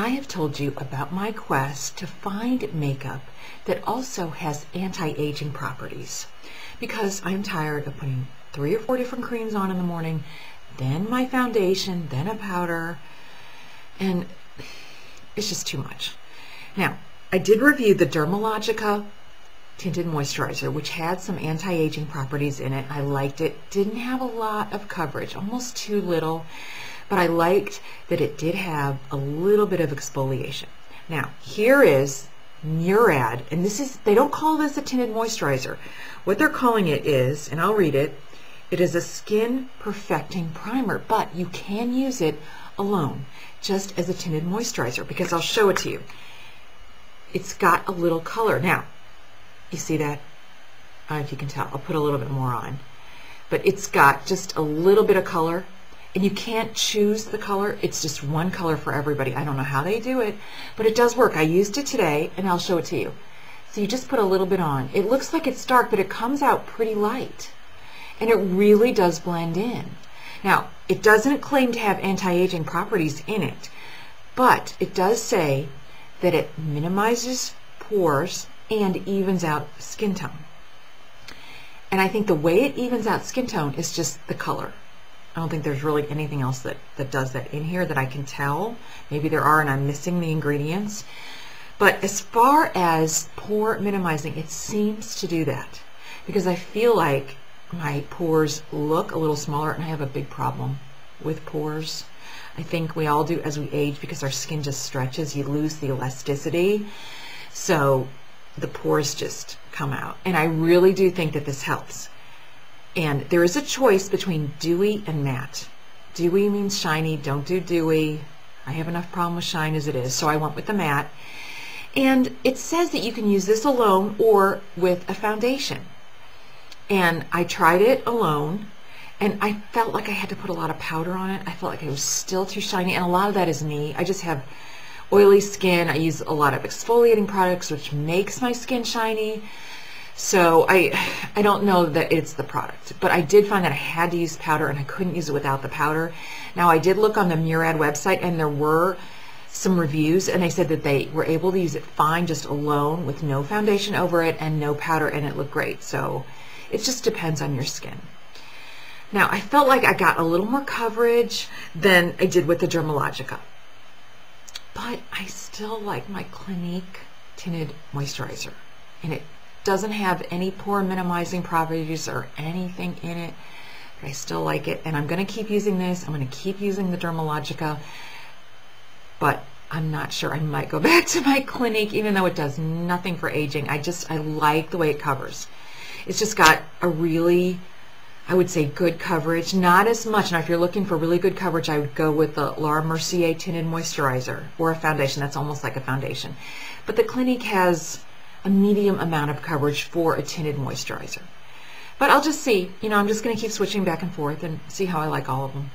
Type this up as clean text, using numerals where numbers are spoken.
I have told you about my quest to find makeup that also has anti-aging properties because I'm tired of putting 3 or 4 different creams on in the morning, then my foundation, then a powder, and it's just too much. Now, I did review the Dermalogica tinted moisturizer, which had some anti-aging properties in it. I liked it. Didn't have a lot of coverage, almost too little, but I liked that it did have a little bit of exfoliation. Now, here is Murad, and this is, they don't call this a tinted moisturizer. What they're calling it is, and I'll read it, it is a skin perfecting primer, but you can use it alone, just as a tinted moisturizer, because I'll show it to you. It's got a little color. Now, you see that? I don't know if you can tell. I'll put a little bit more on. But it's got just a little bit of color, and you can't choose the color. It's just one color for everybody. I don't know how they do it, but it does work. I used it today, and I'll show it to you. So you just put a little bit on. It looks like it's dark, but it comes out pretty light, and it really does blend in. Now, it doesn't claim to have anti-aging properties in it, but it does say that it minimizes pores and evens out skin tone. And I think the way it evens out skin tone is just the color. I don't think there's really anything else that does that in here that I can tell. Maybe there are and I'm missing the ingredients. But as far as pore minimizing, it seems to do that, because I feel like my pores look a little smaller, and I have a big problem with pores. I think we all do as we age because our skin just stretches. You lose the elasticity. So the pores just come out. And I really do think that this helps. And there is a choice between dewy and matte. Dewy means shiny. Don't do dewy. I have enough problem with shine as it is, so I went with the matte. And it says that you can use this alone or with a foundation. And I tried it alone, and I felt like I had to put a lot of powder on it. I felt like it was still too shiny, and a lot of that is me. I just have oily skin. I use a lot of exfoliating products, which makes my skin shiny. So I don't know that it's the product, but I did find that I had to use powder, and I couldn't use it without the powder. Now, I did look on the Murad website, and there were some reviews, and they said that they were able to use it fine just alone with no foundation over it and no powder, and it looked great. So it just depends on your skin. Now, I felt like I got a little more coverage than I did with the Dermalogica, but I still like my Clinique tinted moisturizer, and it doesn't have any pore minimizing properties or anything in it, but I still like it, and I'm going to keep using this. I'm going to keep using the Dermalogica, but I'm not sure. I might go back to my Clinique, even though it does nothing for aging. I like the way it covers. It's just got a really, I would say, good coverage. Not as much. Now, if you're looking for really good coverage, I would go with the Laura Mercier tinted moisturizer or a foundation. That's almost like a foundation. But the Clinique has a medium amount of coverage for a tinted moisturizer. But I'll just see. You know, I'm just going to keep switching back and forth and see how I like all of them.